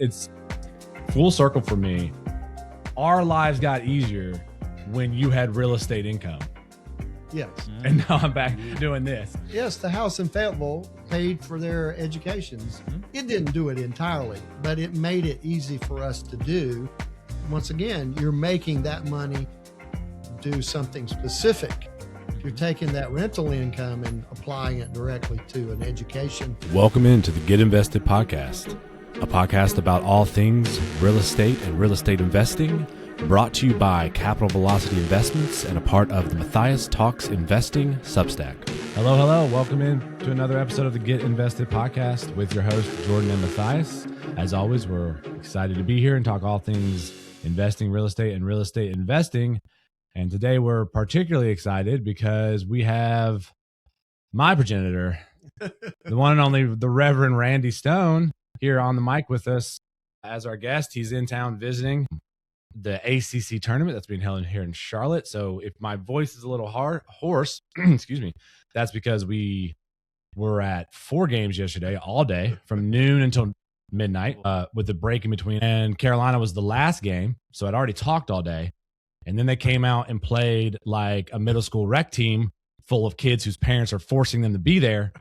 it's full circle for me. Our lives got easier when you had real estate income. Yes. And now I'm back doing this. Yes, the house in Fayetteville paid for their educations. It didn't do it entirely, but it made it easy for us to do. Once again, you're making that money do something specific. You're taking that rental income and applying it directly to an education. Welcome into the Get Invested podcast, a podcast about all things real estate and real estate investing, brought to you by Capital Velocity Investments and a part of the Matthias Talks Investing Substack. Hello. Welcome in to another episode of the Get Invested podcast with your host, Jordan and Matthias. As always, we're excited to be here and talk all things investing, real estate, and real estate investing. And today we're particularly excited because we have my progenitor, the one and only, the Reverend Randy Stone, here on the mic with us as our guest. He's in town visiting the ACC tournament that's being held here in Charlotte. So if my voice is a little hoarse, excuse me, that's because we were at 4 games yesterday, all day, from noon until midnight, with the break in between. And Carolina was the last game, so I'd already talked all day. And then they came out and played like a middle school rec team full of kids whose parents are forcing them to be there.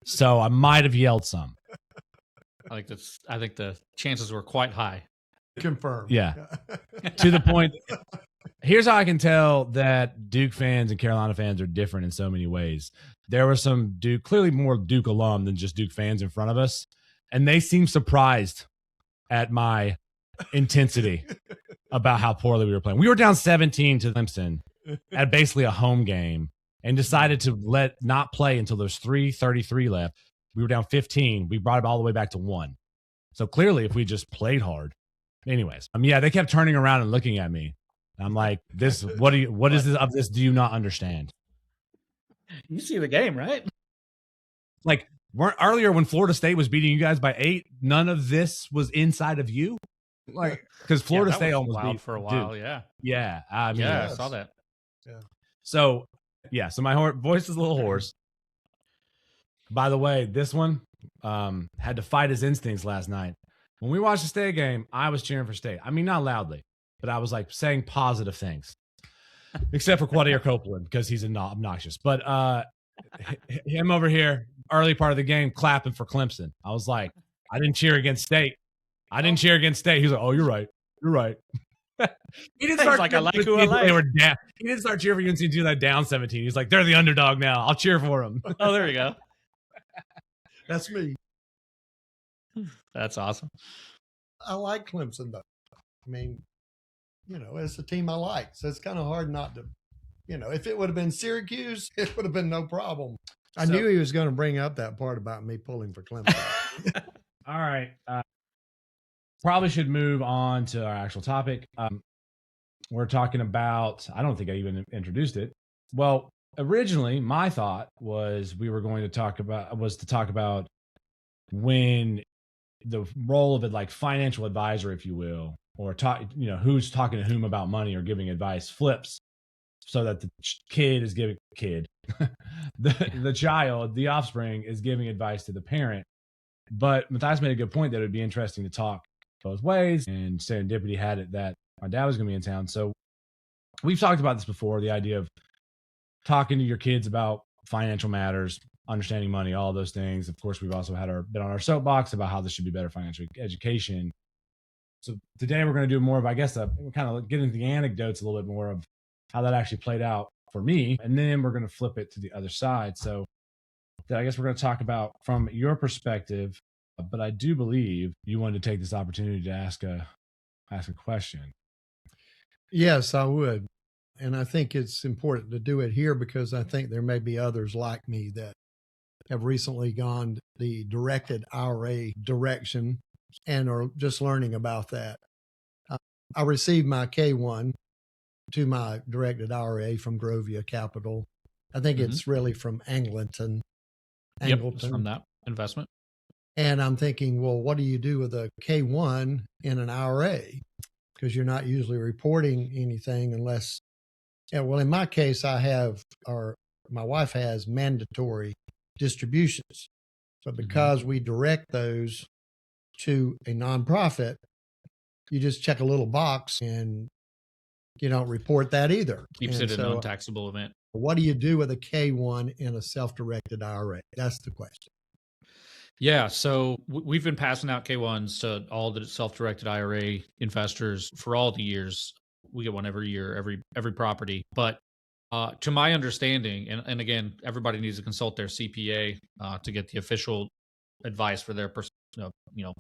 So I might have yelled some. I think the chances were quite high. Confirmed. Yeah. To the point. Here's how I can tell that Duke fans and Carolina fans are different in so many ways. There were some Duke, clearly more Duke alum than just Duke fans in front of us. And they seemed surprised at my intensity about how poorly we were playing. We were down 17 to Clemson at basically a home game and decided to not play until there's 3:33 left. We were down 15. We brought it all the way back to 1. So clearly if we just played hard. Anyways, they kept turning around and looking at me. I'm like, what is this of this? Do you not understand? You see the game, right? Like, earlier when Florida State was beating you guys by 8, none of this was inside of you? Like, because Florida State almost wild beat for a while. Duke. Yeah. Yeah. I saw that. Yeah. So my voice is a little hoarse. By the way, this one had to fight his instincts last night. When we watched the State game, I was cheering for State. I mean, not loudly, but I was like saying positive things, except for Quadir Copeland because he's obnoxious. But him over here, early part of the game, clapping for Clemson. I was like, I didn't cheer against State. He's like, oh, you're right. He didn't start like, I like who I like. They were down. He didn't start cheering for UNC until they're down 17. He's like, they're the underdog now. I'll cheer for them. Oh, there you go. That's me. That's awesome. I like Clemson, though. I mean, it's a team I like. So it's kind of hard not to, if it would have been Syracuse, it would have been no problem. I knew he was going to bring up that part about me pulling for Clemson. All right. Probably should move on to our actual topic. We're talking about, I don't think I even introduced it. Well, originally my thought was we were going to talk about when the role of it, like financial advisor, if you will, or who's talking to whom about money or giving advice flips so that the kid is giving the child, the offspring is giving advice to the parent. But Matthias made a good point that it would be interesting to talk both ways, and serendipity had it that my dad was going to be in town. So we've talked about this before, the idea of talking to your kids about financial matters, understanding money, all those things. Of course, we've also been on our soapbox about how this should be better financial education. So today we're going to do more of, kind of get into the anecdotes a little bit more of how that actually played out for me. And then we're going to flip it to the other side. So I guess we're going to talk about from your perspective, but I do believe you wanted to take this opportunity to ask a question. Yes, I would. And I think it's important to do it here because I think there may be others like me that have recently gone the directed IRA direction and are just learning about that. I received my K1 to my directed IRA from Grovia Capital. I think it's really from Angleton. Yep, it's from that investment. And I'm thinking, well, what do you do with a K1 in an IRA? Because you're not usually reporting anything unless, in my case, my wife has mandatory distributions. But because we direct those to a nonprofit, you just check a little box and you don't report that either. Keeps And it a so non-taxable event. what do you do with a K1 in a self-directed IRA? That's the question. Yeah, so we've been passing out K1s to all the self-directed IRA investors for all the years. We get one every year, every property. But to my understanding, and again, everybody needs to consult their CPA to get the official advice for their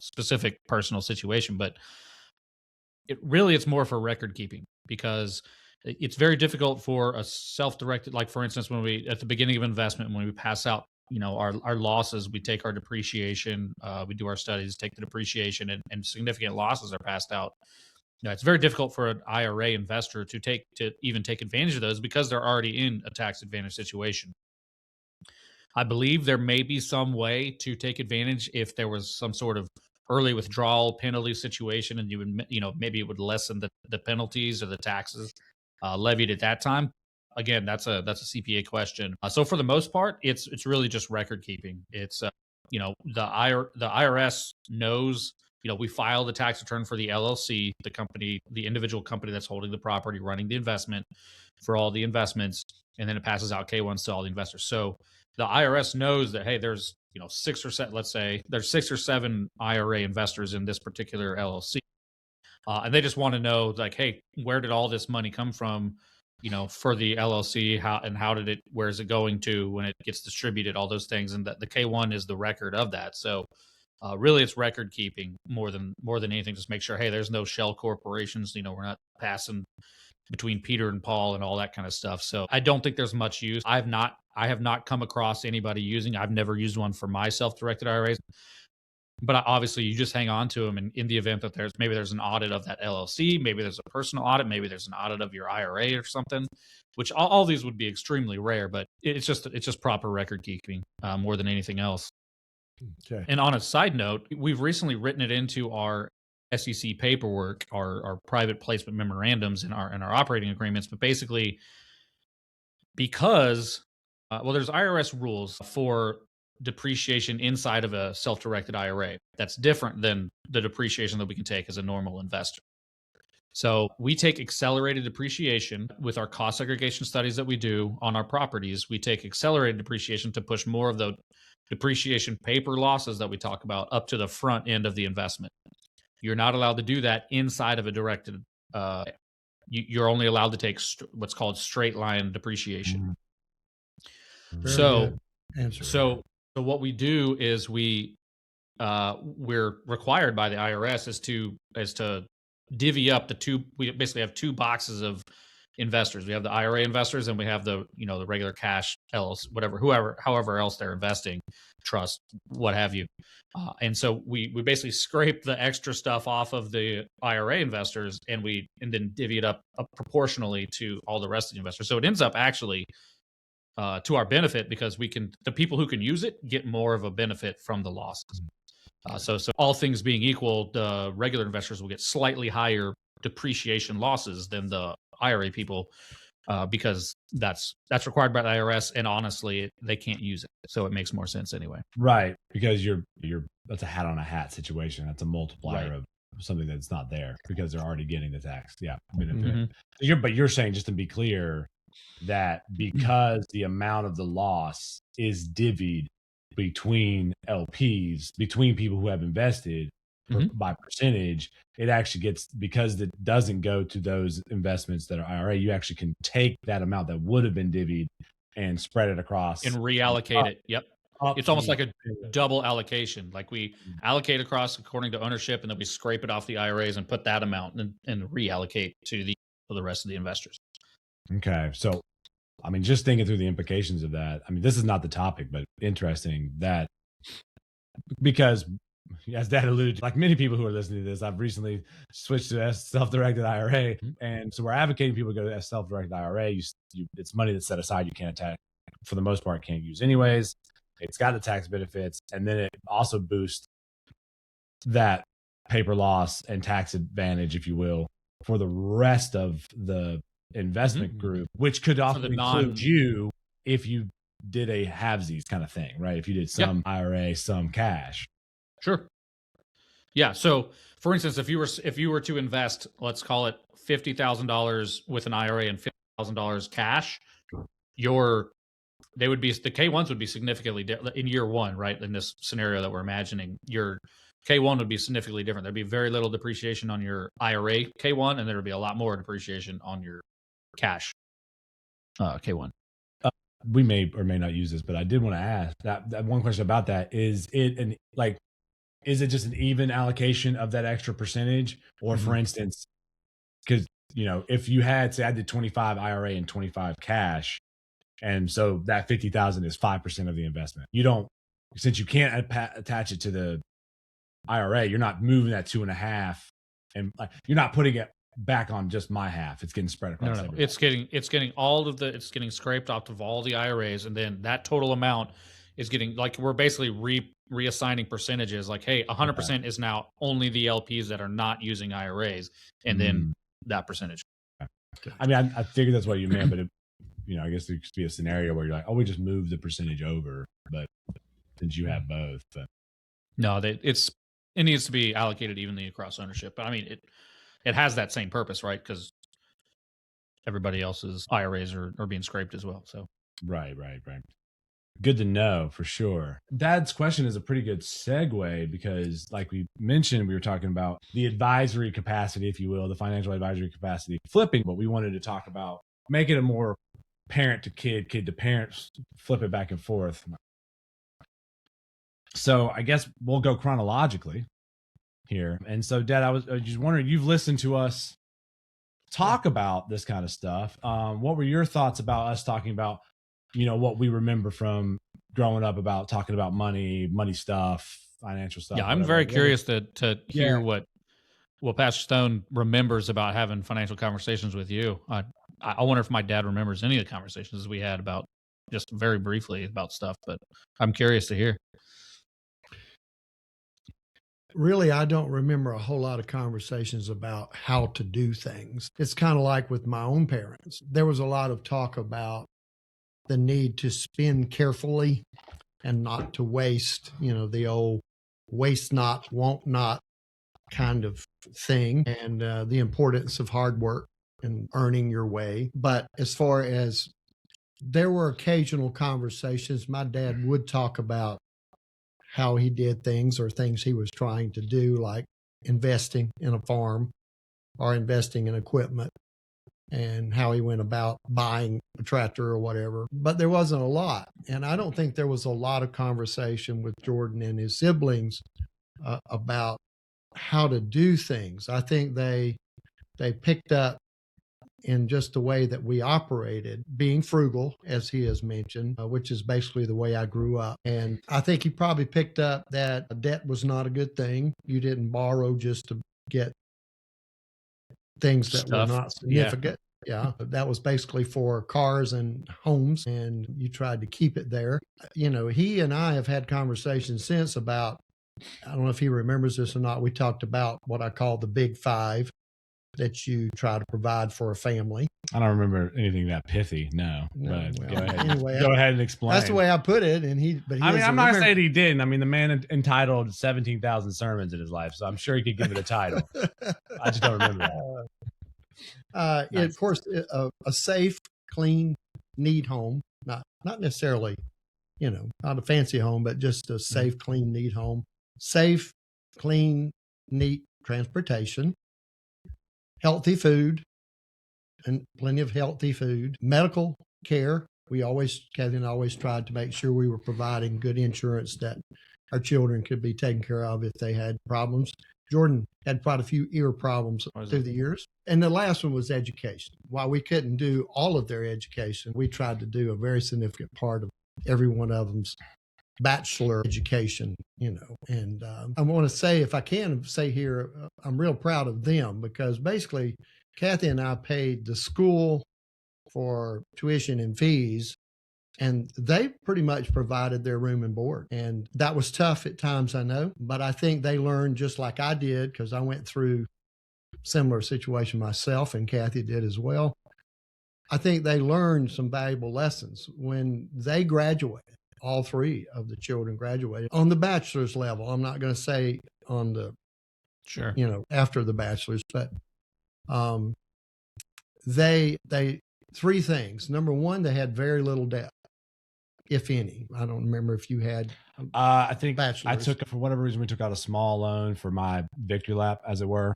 specific personal situation. But it's more for record keeping, because it's very difficult for a self-directed, like for instance, when we at the beginning of investment, when we pass out our losses, we take our depreciation, we do our studies, take the depreciation, and significant losses are passed out. It's very difficult for an IRA investor to even take advantage of those, because they're already in a tax advantage situation. I believe there may be some way to take advantage if there was some sort of early withdrawal penalty situation, and you would, maybe it would lessen the penalties or the taxes levied at that time. Again, that's a CPA question. So for the most part, it's really just record keeping. It's the IRS knows. We file the tax return for the LLC, the company, the individual company that's holding the property, running the investment for all the investments, and then it passes out K1s to all the investors. So the IRS knows that, hey, there's 6 or 7. Let's say there's 6 or 7 IRA investors in this particular LLC, and they just want to know, like, hey, where did all this money come from? For the LLC, where is it going to when it gets distributed? All those things, and the K1 is the record of that. So really, it's record keeping more than anything. Just make sure, hey, there's no shell corporations. We're not passing between Peter and Paul and all that kind of stuff. So I don't think there's much use. I have not come across anybody using. I've never used one for my self-directed IRAs. But obviously, you just hang on to them, and in the event that there's an audit of that LLC, maybe there's a personal audit, maybe there's an audit of your IRA or something, which all these would be extremely rare. But it's just proper record keeping more than anything else. Okay. And on a side note, we've recently written it into our SEC paperwork, our private placement memorandums, and our operating agreements. But basically, because there's IRS rules for depreciation inside of a self-directed IRA. That's different than the depreciation that we can take as a normal investor. So we take accelerated depreciation with our cost segregation studies that we do on our properties. We take accelerated depreciation to push more of the depreciation paper losses that we talk about up to the front end of the investment. You're not allowed to do that inside of a directed. You're only allowed to take what's called straight line depreciation. So what we do is we're required by the IRS is to divvy up the two. We basically have 2 boxes of investors. We have the IRA investors, and we have the the regular cash LLC, however else they're investing, trust, what have you. And so we basically scrape the extra stuff off of the IRA investors, and then divvy it up proportionally to all the rest of the investors. So it ends up actually to our benefit, because the people who can use it get more of a benefit from the losses. So all things being equal, the regular investors will get slightly higher depreciation losses than the IRA people, because that's required by the IRS, and honestly, they can't use it. So it makes more sense anyway. Right, because that's a hat on a hat situation. That's a multiplier of something that's not there, because they're already getting the tax benefit. Mm-hmm. But you're saying, just to be clear, that because the amount of the loss is divvied between LPs, between people who have invested by percentage, it actually gets, because it doesn't go to those investments that are IRA, you actually can take that amount that would have been divvied and spread it across and reallocate it. Yep. It's almost like a double allocation. Like we allocate across according to ownership, and then we scrape it off the IRAs and put that amount and reallocate to the rest of the investors. Okay. So, just thinking through the implications of that, this is not the topic, but interesting that, because as Dad alluded to, like many people who are listening to this, I've recently switched to a self-directed IRA. And so we're advocating people go to a self-directed IRA. It's money that's set aside. You can't attack, for the most part, can't use anyways. It's got the tax benefits. And then it also boosts that paper loss and tax advantage, if you will, for the rest of the investment group, which could also include you if you did a halvesies kind of thing, right? If you did some IRA, some cash. Sure. Yeah. So, for instance, if you were to invest, let's call it $50,000 with an IRA and $50,000 cash, the K1s would be significantly in year one, right? In this scenario that we're imagining, your K1 would be significantly different. There'd be very little depreciation on your IRA K1, and there would be a lot more depreciation on your cash K1. We may or may not use this, but I did want to ask that one question about that. Is it just an even allocation of that extra percentage? Or for instance, because, if you had, say I did 25 IRA and 25 cash, and so that 50,000 is 5% of the investment. You don't, since you can't attach it to the IRA, you're not moving that 2.5, and you're not putting it back on just my half. It's getting spread across. No. It's getting it's getting scraped off of all the IRAs, and then that total amount is getting, like, we're basically reassigning percentages. Like, hey, 100% is now only the LPs that are not using IRAs, and then that percentage. I mean, I figured that's what you meant, but I guess there could be a scenario where you're like, oh, we just move the percentage over, but since you have both, no, it needs to be allocated evenly across ownership. But I mean, it has that same purpose, right? Because everybody else's IRAs are being scraped as well. So right. Good to know for sure. Dad's question is a pretty good segue, because like we mentioned, we were talking about the advisory capacity, if you will, the financial advisory capacity flipping, but we wanted to talk about making it more parent to kid, kid to parents, flip it back and forth. So I guess we'll go chronologically here. And so, Dad, I was just wondering, you've listened to us talk about this kind of stuff. What were your thoughts about us talking about, what we remember from growing up about talking about money stuff, financial stuff? Yeah, I'm very curious to hear what Pastor Stone remembers about having financial conversations with you. I wonder if my dad remembers any of the conversations we had about, just very briefly, about stuff, but I'm curious to hear. Really, I don't remember a whole lot of conversations about how to do things. It's kind of like with my own parents. There was a lot of talk about the need to spend carefully and not to waste, the old waste not, want not kind of thing, and the importance of hard work and earning your way. But as far as, there were occasional conversations, my dad would talk about how he did things or things he was trying to do, like investing in a farm or investing in equipment, and how he went about buying a tractor or whatever. But there wasn't a lot. And I don't think there was a lot of conversation with Jordan and his siblings about how to do things. I think they picked up in just the way that we operated, being frugal, as he has mentioned, which is basically the way I grew up. And I think he probably picked up that debt was not a good thing. You didn't borrow just to get things that were not significant. Yeah, that was basically for cars and homes, and you tried to keep it there. He and I have had conversations since about, I don't know if he remembers this or not, we talked about what I call the big five that you try to provide for a family. I don't remember anything that pithy. No, but well, go ahead. Anyway, go ahead and explain. That's the way I put it. And I'm not saying he didn't. I mean, the man entitled 17,000 sermons in his life, so I'm sure he could give it a title. I just don't remember that. Nice. Of course, a safe, clean, neat home, not necessarily, not a fancy home, but just a safe, clean, neat home. Safe, clean, neat transportation. Healthy food, and plenty of healthy food. Medical care. Kathy and I always tried to make sure we were providing good insurance that our children could be taken care of if they had problems. Jordan had quite a few ear problems through the years. And the last one was education. While we couldn't do all of their education, we tried to do a very significant part of every one of them's bachelor education, and I want to say, if I can say here, I'm real proud of them, because basically Kathy and I paid the school for tuition and fees, and they pretty much provided their room and board. And that was tough at times, I know, but I think they learned just like I did, because I went through a similar situation myself, and Kathy did as well. I think they learned some valuable lessons when they graduated. All three of the children graduated on the bachelor's level. I'm not going to say on the Sure. After the bachelor's. But they three things. Number one, they had very little debt, if any. I don't remember if you had. I think bachelor's. I took, for whatever reason, we took out a small loan for my victory lap, as it were.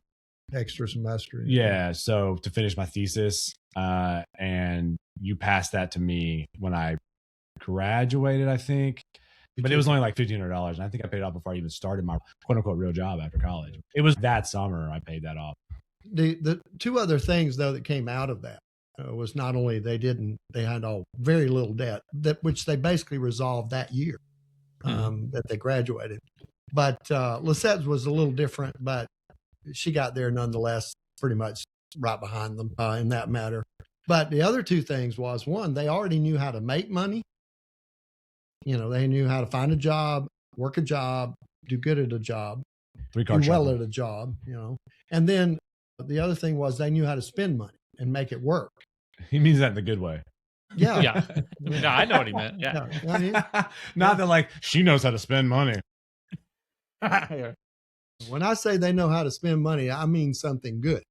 Extra semester. Yeah. So to finish my thesis, and you passed that to me when I graduated, I think. But it was only like $1,500. And I think I paid it off before I even started my quote unquote real job after college. It was that summer I paid that off. The two other things, though, that came out of that was not only they had very little debt, which they basically resolved that year that they graduated. But Lisette's was a little different, but she got there nonetheless, pretty much right behind them in that matter. But the other two things was, one, they already knew how to make money. They knew how to find a job, work a job, do good at a job, do well at a job, And then the other thing was they knew how to spend money and make it work. He means that in the good way. Yeah. Yeah. No, I know what he meant. Yeah. Not that like she knows how to spend money. When I say they know how to spend money, I mean something good.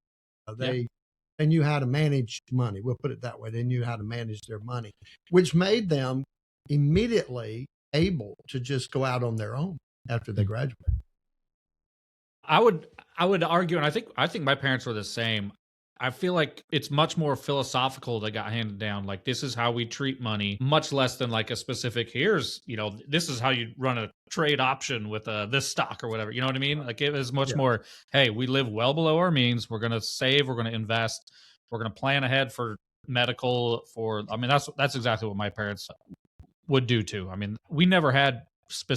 They knew how to manage money. We'll put it that way. They knew how to manage their money, which made them immediately able to just go out on their own after they graduated. I would argue, and I think my parents were the same. I feel like it's much more philosophical that got handed down. Like, this is how we treat money, much less than like a specific, here's, this is how you run a trade option with this stock or whatever. You know what I mean? Like, it was much more, hey, we live well below our means. We're going to save. We're going to invest. We're going to plan ahead for medical, that's exactly what my parents would do too. I mean, we never had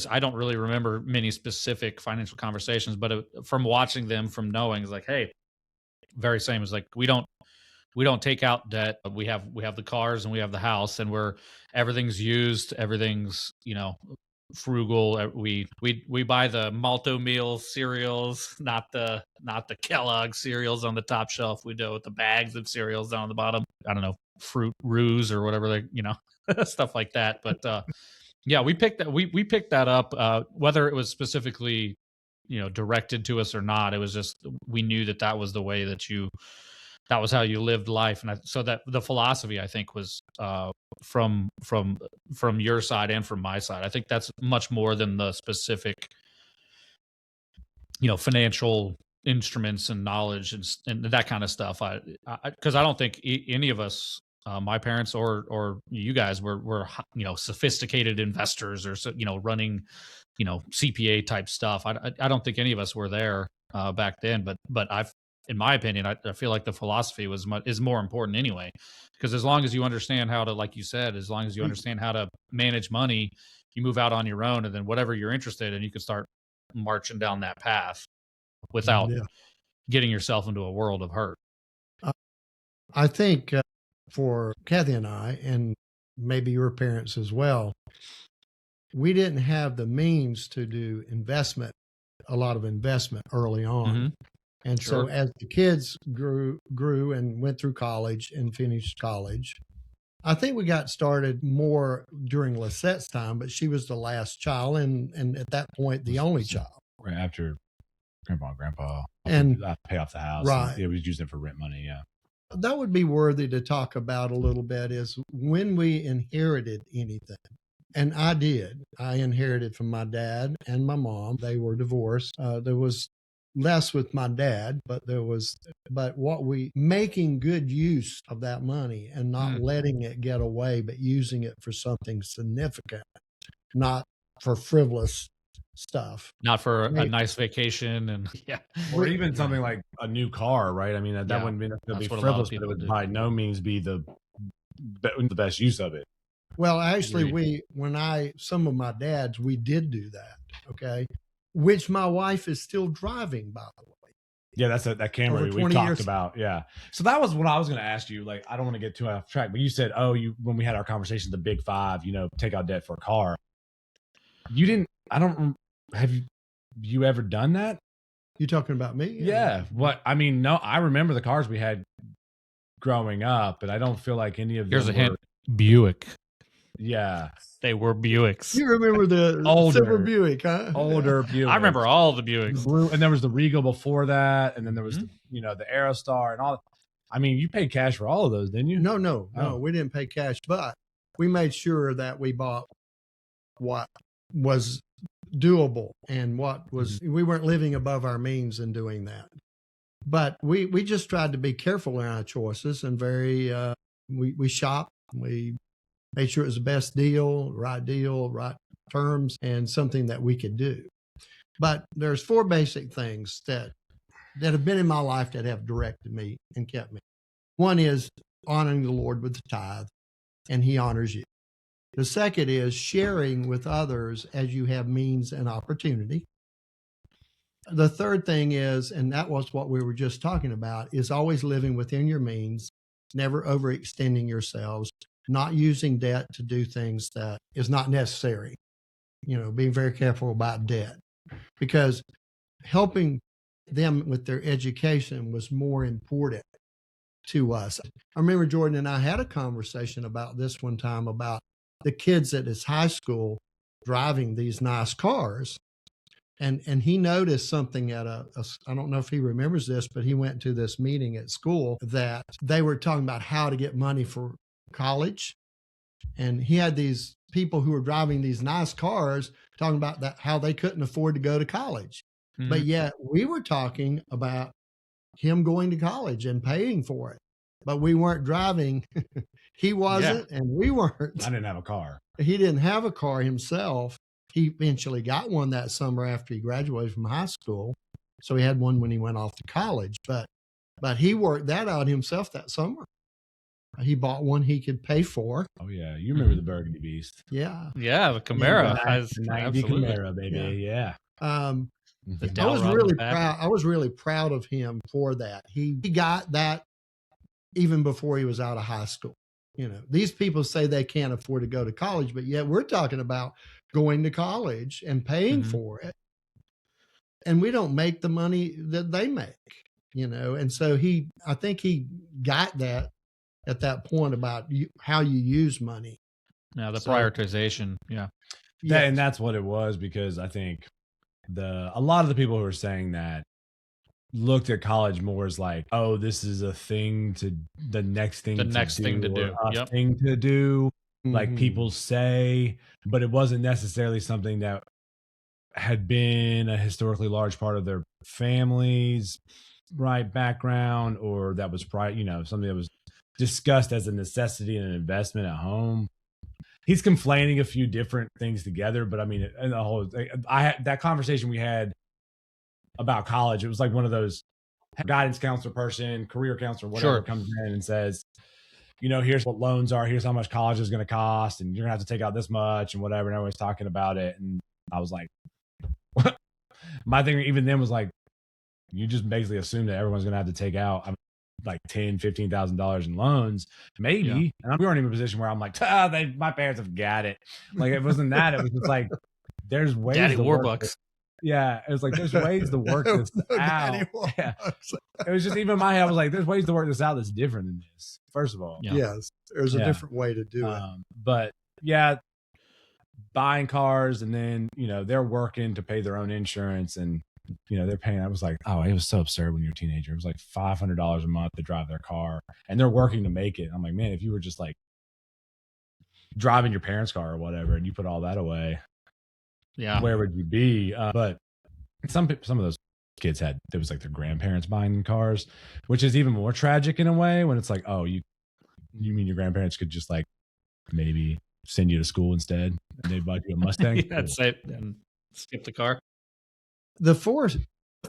I don't really remember many specific financial conversations, but from watching them, from knowing, it's like, hey, very same. It's like, we don't take out debt. We have the cars and we have the house, and everything's used. Everything's, frugal. We buy the Malto meal cereals, not the Kellogg cereals on the top shelf. We do with the bags of cereals down on the bottom. I don't know, Fruit Roos or whatever they, stuff like that. But yeah, we picked that up. Whether it was specifically, directed to us or not, it was just, we knew that was the way that was how you lived life. And so that the philosophy, I think, was from your side and from my side. I think that's much more than the specific, financial instruments and knowledge and that kind of stuff. Because I don't think any of us, my parents or you guys were sophisticated investors or running CPA type stuff. I don't think any of us were there back then. But in my opinion, I feel like the philosophy is more important anyway, because as long as you understand how to, like you said, as long as you understand how to manage money, you move out on your own, and then whatever you're interested in, you can start marching down that path without getting yourself into a world of hurt. I think for Kathy and I, and maybe your parents as well, we didn't have the means to do a lot of investment early on. Mm-hmm. And so as the kids grew and went through college and finished college, I think we got started more during Lisette's time, but she was the last child and at that point, the only child. Right after Grandpa and Grandpa and pay off the house. Right. And, we was using it for rent money. Yeah. That would be worthy to talk about a little bit, is when we inherited anything. And I inherited from my dad and my mom. They were divorced. There was less with my dad, but making good use of that money and not letting it get away, but using it for something significant, not for frivolous stuff. Not for a nice vacation and or even something like a new car, right? I mean, that wouldn't be frivolous, but it would by no means be the best use of it. Well, actually, some of my dads, we did do that. Okay. Which my wife is still driving, by the way. Yeah, that's that Camry we talked about. Yeah. So that was what I was going to ask you. Like, I don't want to get too off track, but you said, when we had our conversation, the big five, take out debt for a car. You didn't, have you ever done that? You talking about me? Yeah. What? I mean, no, I remember the cars we had growing up, but I don't feel like any of them. Here's a hint: Buick. Yeah. They were Buicks. You remember the Older. Silver Buick, huh? Older Buick. I remember all the Buicks. Blue, and there was the Regal before that, and then there was Mm-hmm. the Aerostar and all. I mean, you paid cash for all of those, didn't you? No, Oh. we didn't pay cash, but we made sure that we bought what was doable and what was, we weren't living above our means in doing that. But we just tried to be careful in our choices and we shopped, we made sure it was the best deal, right terms, and something that we could do. But there's 4 basic things that have been in my life that have directed me and kept me. One is honoring the Lord with the tithe, and he honors you. The second is sharing with others as you have means and opportunity. The third thing is, and that was what we were just talking about, is always living within your means, never overextending yourselves, not using debt to do things that is not necessary. Being very careful about debt, because helping them with their education was more important to us. I remember Jordan and I had a conversation about this one time about the kids at his high school driving these nice cars. And he noticed something at I don't know if he remembers this, but he went to this meeting at school that they were talking about how to get money for college. And he had these people who were driving these nice cars talking about that, how they couldn't afford to go to college. Mm-hmm. But yet we were talking about him going to college and paying for it, but we weren't driving. He wasn't, and we weren't. I didn't have a car. He didn't have a car himself. He eventually got one that summer after he graduated from high school. So he had one when he went off to college, but he worked that out himself that summer. He bought one he could pay for. Oh yeah, you remember the Burgundy Beast? Yeah, the Camaro. The 90 Camaro, baby. Yeah. I was really proud. I was really proud of him for that. He got that even before he was out of high school. These people say they can't afford to go to college, but yet we're talking about going to college and paying for it. And we don't make the money that they make, and so I think he got that at that point about how you use money. Yeah, the prioritization. Yeah. And that's what it was, because I think a lot of the people who are saying that looked at college more as like, oh, this is a thing the next thing to do. Yep. Thing to do, like Mm-hmm. people say, but it wasn't necessarily something that had been a historically large part of their family's background, or that was something that was discussed as a necessity and an investment at home. He's conflating a few different things together, but I mean, in the whole, that conversation we had about college, it was like one of those guidance counselor person, career counselor, whatever, comes in and says, here's what loans are, here's how much college is going to cost, and you're going to have to take out this much and whatever. And everyone's talking about it. And I was like, what? My thing even then was like, you just basically assume that everyone's going to have to take out like $10,000, $15,000 in loans, maybe. Yeah. And we weren't even in a position where I'm like, my parents have got it. Like, it wasn't that. It was just like, there's ways Daddy to Warbucks. Yeah, it was like, there's ways to work this out. Yeah. It was just, even in my head, I was like, there's ways to work this out that's different than this, first of all. Yeah. Yes, there's a different way to do it. But yeah, buying cars, and then, they're working to pay their own insurance, and, they're paying. I was like, oh, it was so absurd when you're a teenager. It was like $500 a month to drive their car, and they're working to make it. I'm like, man, if you were just like driving your parents' car or whatever, and you put all that away, where would you be? But some of those kids it was like their grandparents buying them cars, which is even more tragic in a way, when it's like, oh, you mean your grandparents could just like maybe send you to school instead, and they bought you a Mustang? That's it. And skip the car. The fourth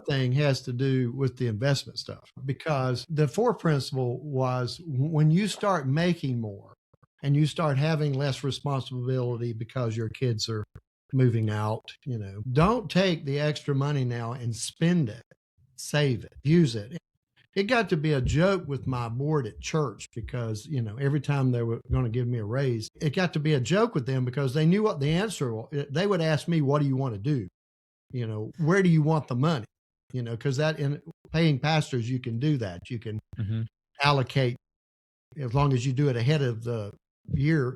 thing has to do with the investment stuff, because the fourth principle was, when you start making more and you start having less responsibility because your kids are moving out, don't take the extra money now and spend it. Save it, use it. It got to be a joke with my board at church, because, every time they were going to give me a raise, it got to be a joke with them, because they knew what the answer was. They would ask me, what do you want to do? Where do you want the money? Because that, in paying pastors, you can do that. You can allocate, as long as you do it ahead of the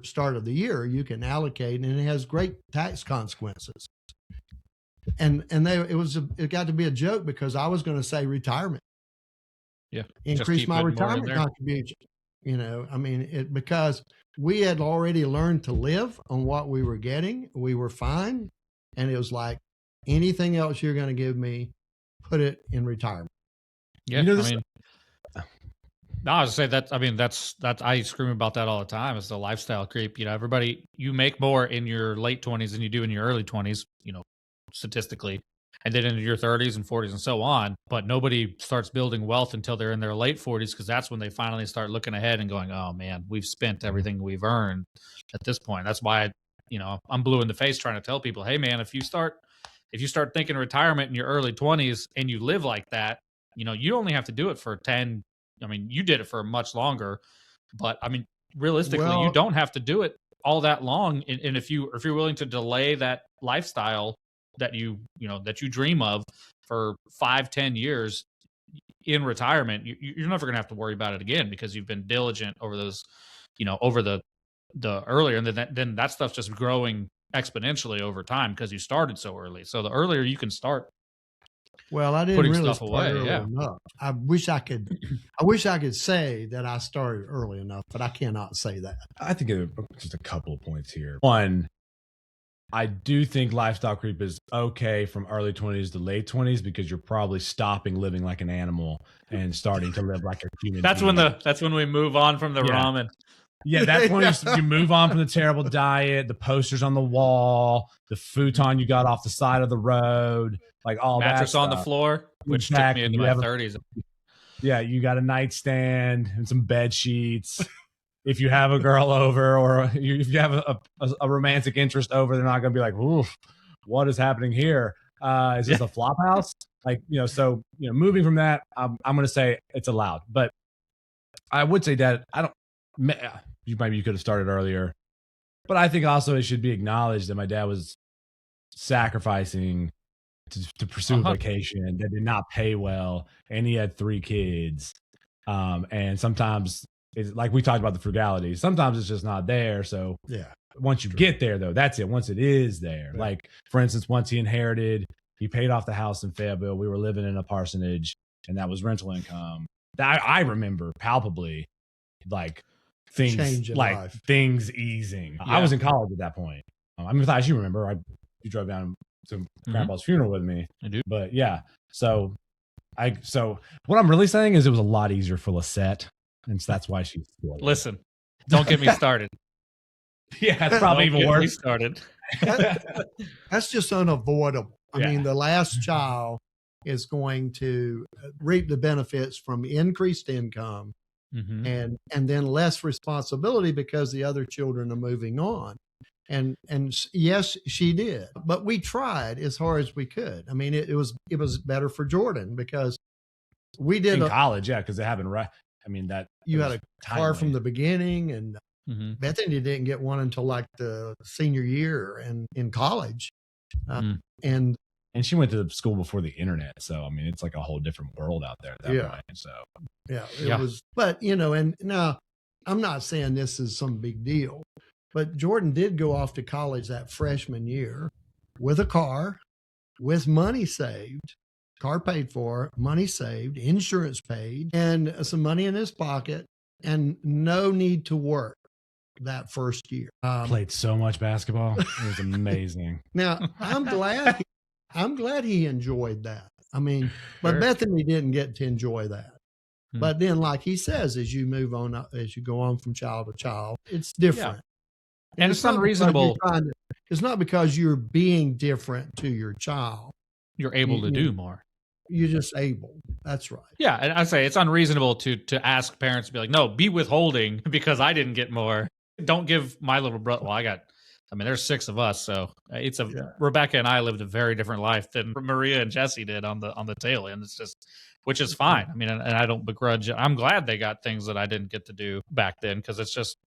start of the year, you can allocate, and it has great tax consequences. And it got to be a joke because I was going to say retirement. Yeah. Increase my retirement contribution. Because we had already learned to live on what we were getting. We were fine. And it was like, anything else you're going to give me, put it in retirement. Yeah. No, I was gonna say that's I scream about that all the time. It's the lifestyle creep. Everybody, you make more in your late 20s than you do in your early 20s, statistically, and then into your 30s and 40s and so on. But nobody starts building wealth until they're in their late 40s, because that's when they finally start looking ahead and going, oh man, we've spent everything we've earned at this point. That's why I'm blue in the face trying to tell people, hey man, if you start thinking retirement in your early 20s and you live like that, you only have to do it for 10. You did it for much longer, but realistically, you don't have to do it all that long. And if you're willing to delay that lifestyle that you dream of for 5-10 years in retirement, you're never going to have to worry about it again, because you've been diligent over those, over the earlier, and then that stuff's just growing exponentially over time because you started so early. So the earlier you can start. Well, I didn't really start early yeah. enough. I wish I could say that I started early enough, but I cannot say that. I think just a couple of points here. One, I do think lifestyle creep is okay from early 20s to late 20s, because you're probably stopping living like an animal and starting to live like a human. That's when we move on from the ramen. Yeah, that's when you move on from the terrible diet, the posters on the wall, the futon you got off the side of the road, like all mattress that on the floor, which took me into my 30s. Yeah, you got a nightstand and some bed sheets. If you have a girl over, or if you have a romantic interest over, they're not going to be like, "Ooh, what is happening here? Is this a flop house?" So moving from that, I'm going to say it's allowed, but I would say that you could have started earlier, but I think also it should be acknowledged that my dad was sacrificing to pursue a vocation that did not pay well, and he had 3 kids, and sometimes it's like we talked about the frugality. Sometimes it's just not there. So once you get there, though, that's it. Once it is there, like for instance, once he paid off the house in Fayetteville. We were living in a parsonage, and that was rental income. I remember palpably, like things easing. Yeah. I was in college at that point. Matthias, you remember, you drove down to Grandpa's funeral with me. I do. But yeah, so what I'm really saying is it was a lot easier for Lisette, and so that's why she's spoiled. Listen, don't get me started. Yeah, it's probably even worse. Started. That's just unavoidable. I mean, the last child is going to reap the benefits from increased income, and then less responsibility because the other children are moving on. And yes, she did, but we tried as hard as we could. I mean, it was better for Jordan because we did in college, because it happened right. I mean, that you had a car from the beginning, and Bethany didn't get one until like the senior year and in college, and she went to school before the internet. So I mean, it's like a whole different world out there at that point. So it was. But and now I'm not saying this is some big deal. But Jordan did go off to college that freshman year with a car, with money saved, car paid for, money saved, insurance paid, and some money in his pocket, and no need to work that first year. Played so much basketball. It was amazing. Now, I'm glad he enjoyed that. I mean, but Bethany didn't get to enjoy that. But then, like he says, as you move on, as you go on from child to child, it's different. Yeah. And it's unreasonable. It's not because you're being different to your child. You're able to do more. You're just able. That's right. Yeah. And I say it's unreasonable to ask parents to be like, no, be withholding because I didn't get more. Don't give my little brother. Well, there's 6 of us. So Rebecca and I lived a very different life than Maria and Jesse did on the tail end. It's just, which is fine. I mean, and I don't begrudge. I'm glad they got things that I didn't get to do back then, because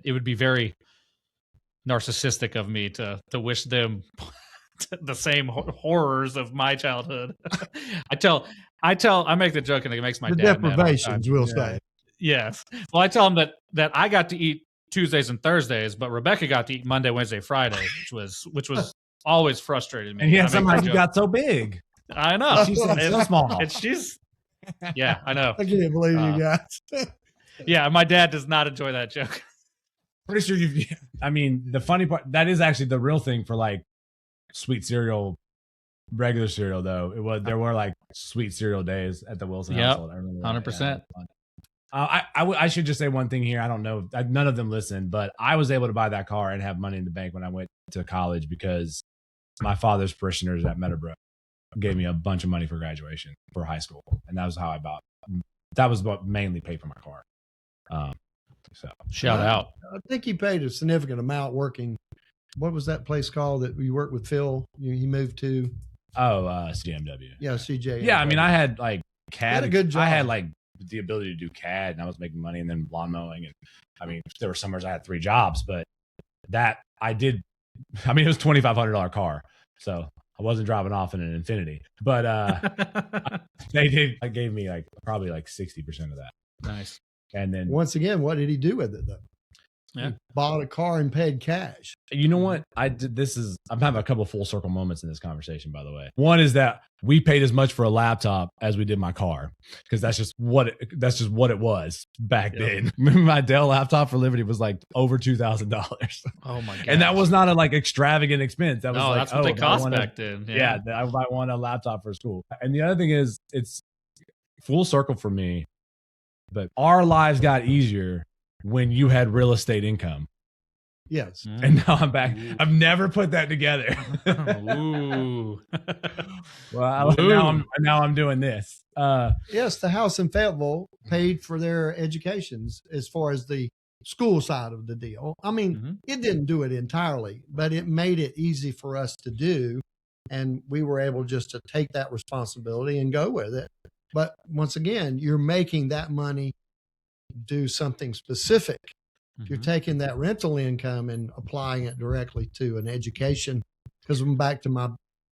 it would be very narcissistic of me to wish them the same horrors of my childhood. I make the joke, and it makes my dad deprivations, mad. We'll say. Yes. Well, I tell them that I got to eat Tuesdays and Thursdays, but Rebecca got to eat Monday, Wednesday, Friday, which was always frustrated me. And yet somehow you got so big. I know. She's so small. And she's, yeah, I know. I can't believe you guys. Yeah, my dad does not enjoy that joke. Pretty sure I mean, the funny part, that is actually the real thing for like sweet cereal, regular cereal though. There were like sweet cereal days at the Wilson household. I remember 100%. I should just say one thing here. I don't know. None of them listen, but I was able to buy that car and have money in the bank when I went to college because my father's parishioners at Meadowbrook gave me a bunch of money for graduation for high school. And that was how that was what mainly paid for my car. So shout out. I think he paid a significant amount working. What was that place called that you worked with Phil? He moved to? CMW. Yeah, CJ. Yeah, I mean, I had like CAD. Had a good job. I had like the ability to do CAD, and I was making money, and then lawn mowing. And I mean, there were summers I had 3 jobs, but that I did. I mean, it was $2,500 car, so I wasn't driving off in an Infinity. But they gave me like probably like 60% of that. Nice. And then once again, what did he do with it though? Yeah. He bought a car and paid cash. You know what? I'm having a couple of full circle moments in this conversation, by the way. One is that we paid as much for a laptop as we did my car because that's just what it was back then. Remember my Dell laptop for Liberty was like over $2,000. Oh my god! And that was not a like extravagant expense. That was like, that's what they cost back then. Yeah, I might want a laptop for school. And the other thing is, it's full circle for me. But our lives got easier when you had real estate income. Yes. And now I'm back. I've never put that together. Ooh. Well, now I'm doing this. Yes, the house in Fayetteville paid for their educations as far as the school side of the deal. I mean, it didn't do it entirely, but it made it easy for us to do. And we were able just to take that responsibility and go with it. But once again, you're making that money do something specific. You're taking that rental income and applying it directly to an education. Because I'm back to my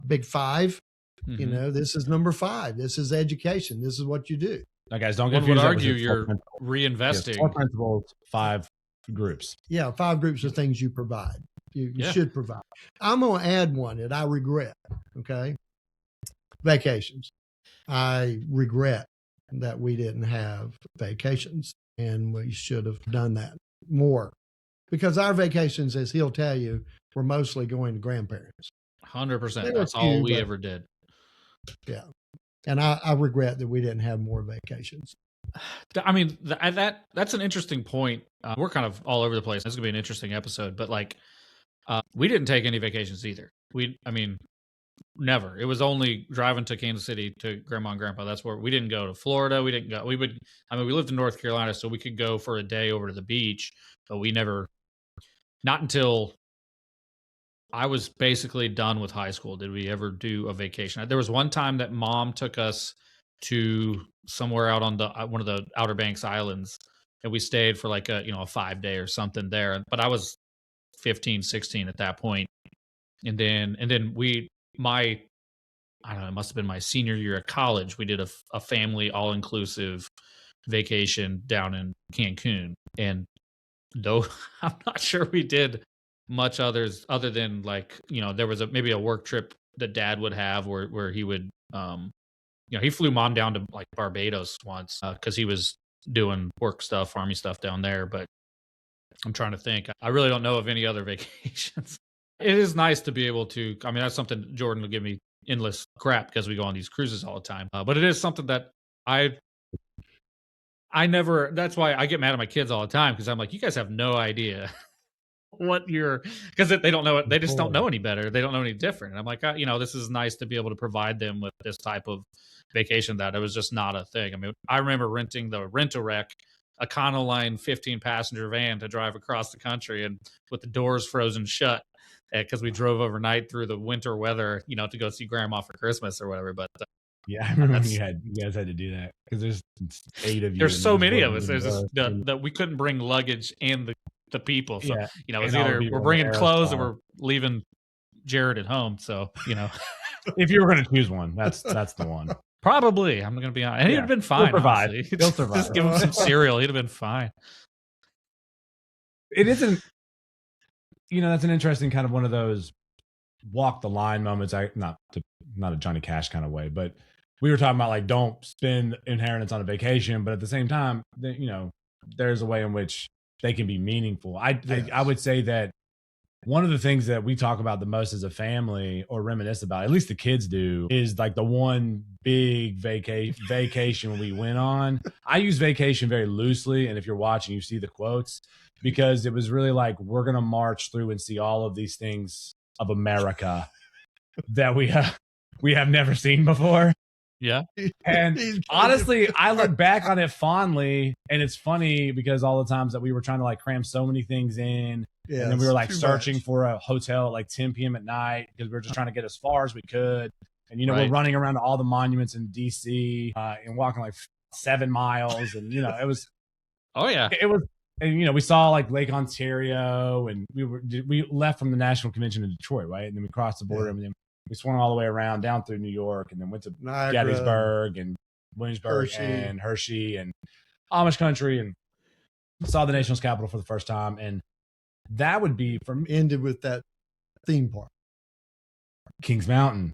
big 5. You know, this is number 5. This is education. This is what you do. Now, guys, don't One confuse. would argue you're reinvesting. 4 principles, 5 groups. Yeah, 5 groups of things you provide. You should provide. I'm going to add one that I regret. Okay, vacations. I regret that we didn't have vacations, and we should have done that more, because our vacations, as he'll tell you, were mostly going to grandparents. 100%. That's all we ever did. Yeah. And I regret that we didn't have more vacations. I mean, that's an interesting point. We're kind of all over the place. This is going to be an interesting episode, but like, we didn't take any vacations either. Never. It was only driving to Kansas City to grandma and grandpa. That's where we didn't go to Florida. We didn't go. We lived in North Carolina, so we could go for a day over to the beach, but we never, not until I was basically done with high school did we ever do a vacation. There was one time that mom took us to somewhere out on one of the Outer Banks Islands, and we stayed for like a 5-day or something there. But I was 15, 16 at that point. And then I don't know, it must have been my senior year at college. We did a family all-inclusive vacation down in Cancun. And though I'm not sure we did much other than like, there was maybe a work trip that dad would have where he would, he flew mom down to like Barbados once because he was doing work stuff, Army stuff down there. But I'm trying to think. I really don't know of any other vacations. It is nice to be able to, I mean, that's something Jordan will give me endless crap because we go on these cruises all the time. But it is something that I never, that's why I get mad at my kids all the time, because I'm like, you guys have no idea because they don't know it. They just don't know any better. They don't know any different. And I'm like, this is nice to be able to provide them with this type of vacation that it was just not a thing. I mean, I remember renting the Rent-A-Wreck, a Econoline 15-passenger van to drive across the country and with the doors frozen shut because we drove overnight through the winter weather, to go see grandma for Christmas or whatever. But yeah, I remember you guys had to do that because there's 8 of you. There's so many of us. There's that we couldn't bring luggage and the people. So, it's either we're bringing clothes or we're leaving Jared at home. So, if you were going to choose one, that's the one. Probably. I'm going to be honest. And he'd have been fine. He'll survive. Just give him some cereal. He'd have been fine. it isn't, that's an interesting kind of one of those walk the line moments. Not a Johnny Cash kind of way, but we were talking about like, don't spend inheritance on a vacation, but at the same time, there's a way in which they can be meaningful. I would say that one of the things that we talk about the most as a family, or reminisce about, at least the kids do, is like the one big vacation we went on. I use vacation very loosely, and if you're watching, you see the quotes, because it was really like, we're going to march through and see all of these things of America that we have never seen before. Yeah. And honestly, I look back on it fondly, and it's funny because all the times that we were trying to like cram so many things in, and then we were like searching for a hotel at like 10 p.m. at night because we were just trying to get as far as we could. And, we're running around to all the monuments in DC and walking like 7 miles. And, it was, oh yeah, it was, and, we saw like Lake Ontario, and we left from the National Convention in Detroit, right? And then we crossed the border, and then we swung all the way around down through New York, and then went to Niagara, Gettysburg and Williamsburg and Hershey and Amish country, and saw the nation's capital for the first time. And that would be ended with that theme park, Kings Mountain.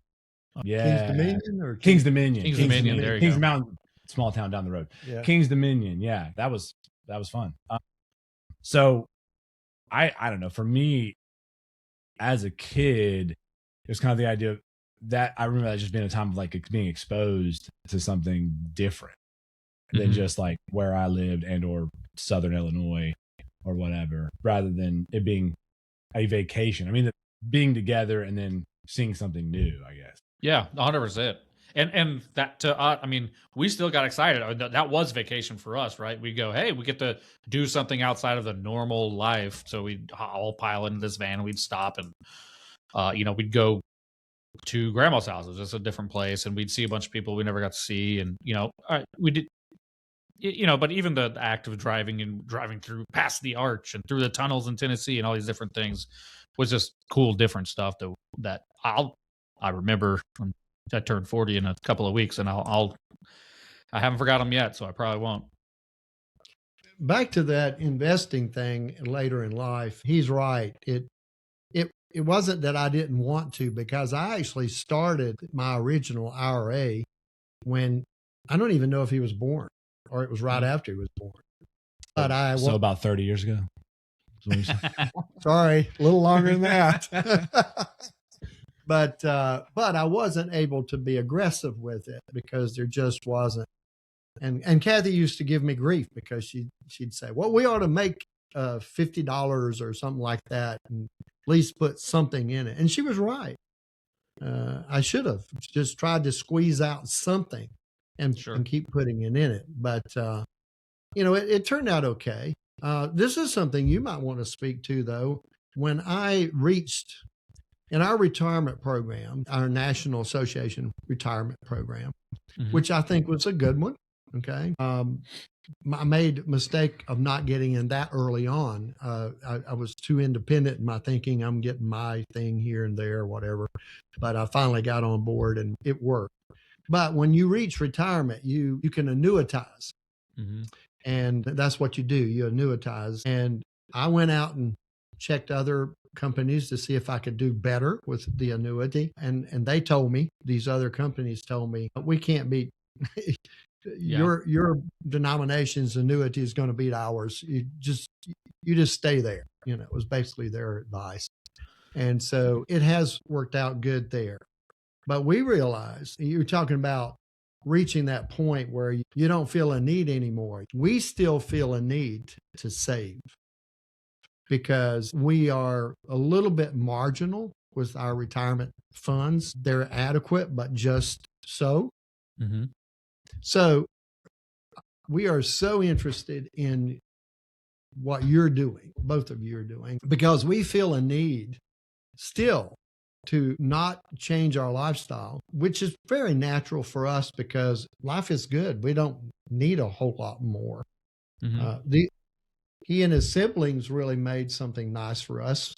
Yeah. Kings Dominion or Kings Dominion. Kings Dominion. There you Kings go. Mountain, small town down the road. Yeah. Kings Dominion. Yeah, that was fun. So I don't know. For me, as a kid, it was kind of the idea that I remember that just being a time of like being exposed to something different than just like where I lived and or Southern Illinois or whatever, rather than it being a vacation. I mean, being together and then seeing something new, I guess. Yeah, 100%. And that I mean, we still got excited. That was vacation for us, right? We go, hey, we get to do something outside of the normal life. So we'd all pile into this van, and we'd stop, and we'd go to grandma's house. It was just a different place, and we'd see a bunch of people we never got to see. And we did, but even the act of driving through past the arch and through the tunnels in Tennessee and all these different things was just cool, different stuff that I remember. I turned 40 in a couple of weeks, and I haven't forgot them yet, so I probably won't. Back to that investing thing later in life, he's right. It wasn't that I didn't want to, because I actually started my original IRA when I don't even know if he was born, or it was right after he was born. But about 30 years ago. Sorry, a little longer than that. But I wasn't able to be aggressive with it because there just wasn't. And Kathy used to give me grief because she'd say, well, we ought to make $50 or something like that, and at least put something in it. And she was right. I should have just tried to squeeze out something and keep putting it in it. But, it turned out okay. This is something you might want to speak to, though. When I reached in our retirement program, our National Association retirement program, which I think was a good one. Okay. I made a mistake of not getting in that early on. I was too independent in my thinking. I'm getting my thing here and there, whatever. But I finally got on board, and it worked. But when you reach retirement, you can annuitize. And that's what you do. You annuitize. And I went out and checked other companies to see if I could do better with the annuity. And they told me, these other companies told me, we can't beat your denomination's annuity is going to beat ours. You just stay there. It was basically their advice. And so it has worked out good there. But we realized, you're talking about reaching that point where you don't feel a need anymore. We still feel a need to save because we are a little bit marginal with our retirement funds. They're adequate, but just so. So we are so interested in what you're doing, both of you are doing, because we feel a need still to not change our lifestyle, which is very natural for us because life is good. We don't need a whole lot more. He and his siblings really made something nice for us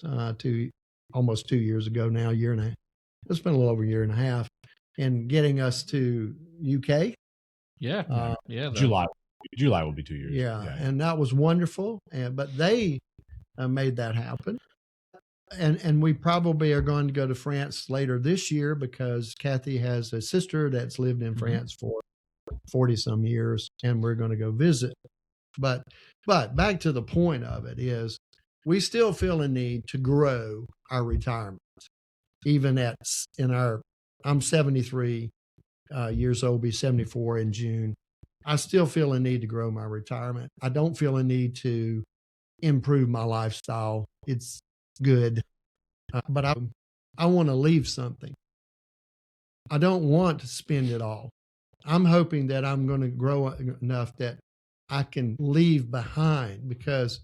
almost 2 years ago now, year and a half. It's been a little over a year and a half, and getting us to UK. July will be 2 years. Yeah. And that was wonderful. But they made that happen. And we probably are going to go to France later this year because Kathy has a sister that's lived in France for 40 some years, and we're going to go visit. But back to the point of it is we still feel a need to grow our retirement. Even I'm 73 years old, be 74 in June. I still feel a need to grow my retirement. I don't feel a need to improve my lifestyle. It's good. But I want to leave something. I don't want to spend it all. I'm hoping that I'm going to grow enough that I can leave behind, because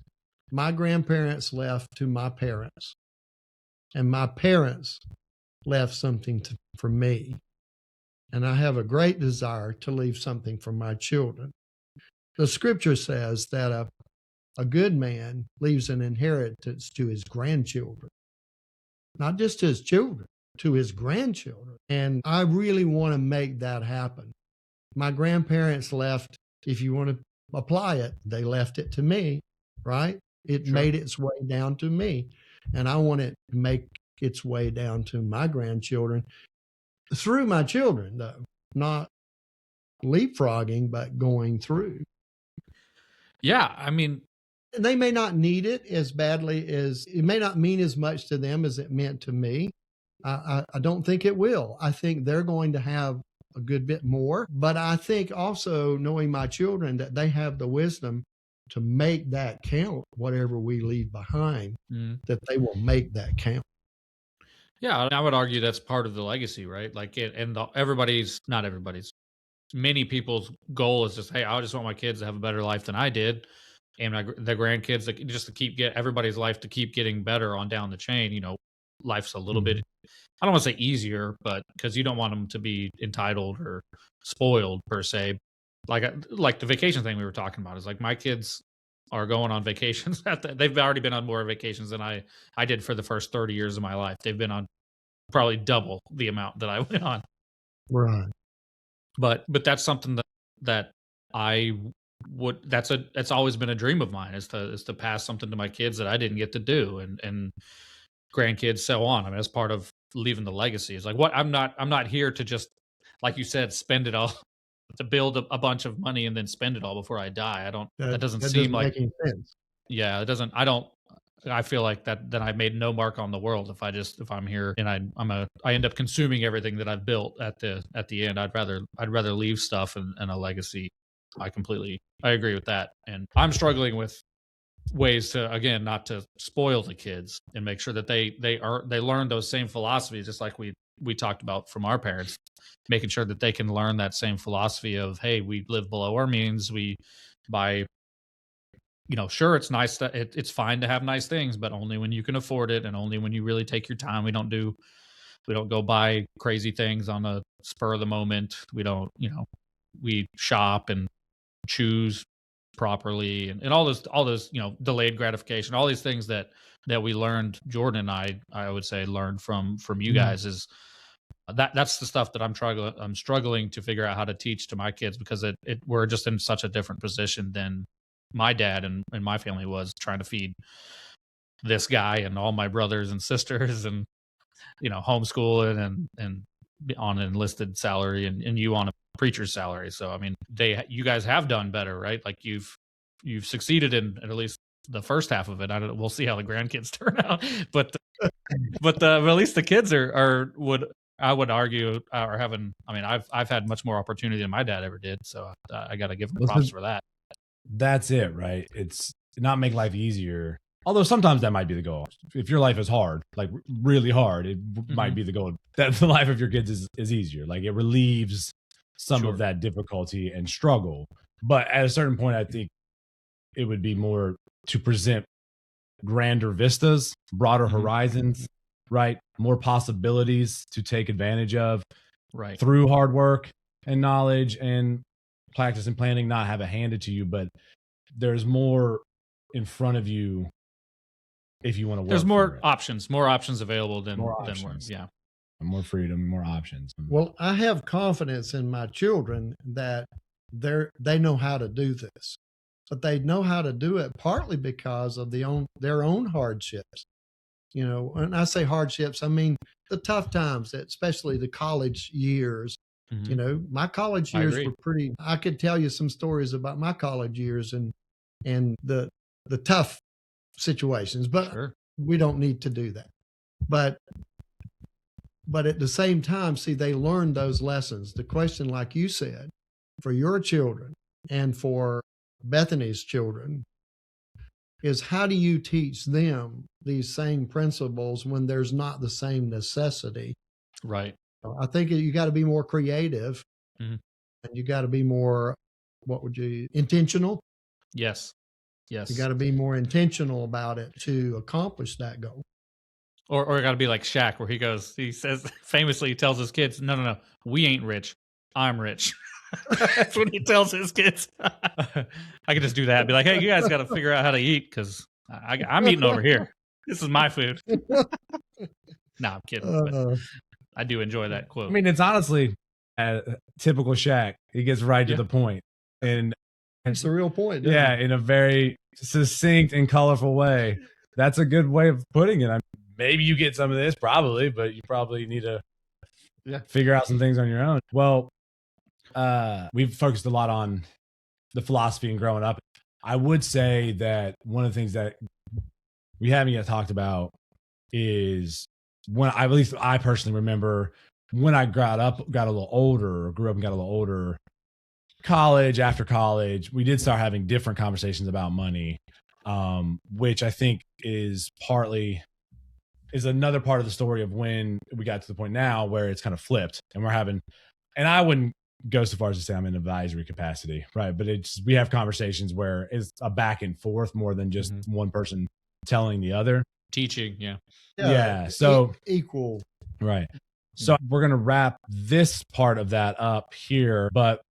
my grandparents left to my parents, and my parents left something for me. And I have a great desire to leave something for my children. The scripture says that a good man leaves an inheritance to his grandchildren, not just his children, to his grandchildren. And I really want to make that happen. My grandparents left, if you want to apply it, they left it to me, right? It made its way down to me. And I want it to make its way down to my grandchildren through my children, though, not leapfrogging, but going through. Yeah, I mean, they may not need it as badly as it may not mean as much to them as it meant to me. I don't think it will. I think they're going to have a good bit more, but I think also, knowing my children, that they have the wisdom to make that count, whatever we leave behind, that they will make that count. Yeah, I would argue that's part of the legacy, right? Like, not everybody's, many people's goal is just, hey, I just want my kids to have a better life than I did, and the grandkids, just to keep everybody's life to keep getting better on down the chain. You know, life's a little bit, I don't want to say easier, but because you don't want them to be entitled or spoiled per se. Like the vacation thing we were talking about is like, my kids are going on vacations. They've already been on more vacations than I did for the first 30 years of my life. They've been on probably double the amount that I went on. Right. But that's something that I would, that's always been a dream of mine, is to pass something to my kids that I didn't get to do, and grandkids, so on. I mean, that's part of leaving the legacy. Is like, what I'm not here to just, like you said, spend it all, to build a bunch of money and then spend it all before I die. That doesn't seem like making sense. Yeah, it doesn't. I feel like that I made no mark on the world if I'm here and I end up consuming everything that I've built at the end. I'd rather leave stuff and a legacy. I agree with that. And I'm struggling with ways to, again, not to spoil the kids and make sure that they learn those same philosophies, just like we talked about from our parents, making sure that they can learn that same philosophy of, hey, we live below our means. We buy, sure, it's nice it's fine to have nice things, but only when you can afford it, and only when you really take your time. We don't go buy crazy things on a spur of the moment. We don't, we shop and choose properly, and all those, delayed gratification, all these things that we learned, Jordan and I would say learned from you guys, is that's the stuff that I'm struggling to figure out how to teach to my kids, because we're just in such a different position than my dad and my family was, trying to feed this guy and all my brothers and sisters, and homeschooling and on an enlisted salary, and you on a preacher's salary. So I mean, you guys have done better, right? Like you've succeeded in at least the first half of it. We'll see how the grandkids turn out, but at least the kids I would argue are having. I mean, I've had much more opportunity than my dad ever did, so I got to give them props for that. That's it, right? It's not make life easier. Although sometimes that might be the goal. If your life is hard, like really hard, it might be the goal that the life of your kids is easier. Like it relieves some of that difficulty and struggle. But at a certain point, I think it would be more to present grander vistas, broader horizons, right? More possibilities to take advantage of, right, through hard work and knowledge and practice and planning. Not have it handed to you, but there's more in front of you if you want to work. There's more options available than yeah. More freedom, more options. Well, I have confidence in my children that they know how to do this. but they know how to do it partly because of their own hardships. You know, when I say hardships, I mean the tough times, especially the college years. Mhm. You know, my college I years agree. were pretty. I could tell you some stories about my college years and the tough situations, but Sure. we don't need to do that. But at the same time, see, they learned those lessons. The question, like you said, for your children and for Bethany's children is how do you teach them these same principles when there's not the same necessity? Right. I think you got to be more creative Mhm. and you got to be more, intentional. Yes. Yes. You got to be more intentional about it to accomplish that goal. Or it got to be like Shaq, where he says famously, he tells his kids, no, we ain't rich. I'm rich. That's what he tells his kids. I could just do that and be like, hey, you guys got to figure out how to eat because I'm eating over here. This is my food. No, I'm kidding. But I do enjoy that quote. I mean, it's honestly typical Shaq. He gets right to Yeah. the point. And It's the real point. yeah, in a very succinct and colorful way. That's a good way of putting it. I mean, maybe you get some of this, probably, but you probably need to figure out some things on your own. Well, we've focused a lot on the philosophy and growing up. I would say that one of the things that we haven't yet talked about is when at least I personally remember when I grew up and got a little older, college, after college, we did start having different conversations about money, which I think is another part of the story of when we got to the point now where it's kind of flipped and and I wouldn't go so far as to say I'm in advisory capacity, right? But we have conversations where it's a back and forth more than just one person telling the other. Teaching, yeah. Yeah. So equal. Right. So we're going to wrap this part of that up here, but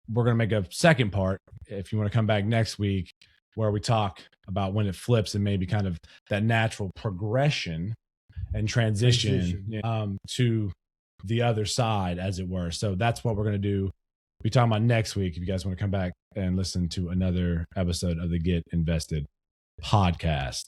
we're going to make a second part if you want to come back next week where we talk about when it flips and maybe kind of that natural progression and transition. To the other side, as it were. So that's what we're going to do. We're talking about next week. If you guys want to come back and listen to another episode of the Get Invested podcast.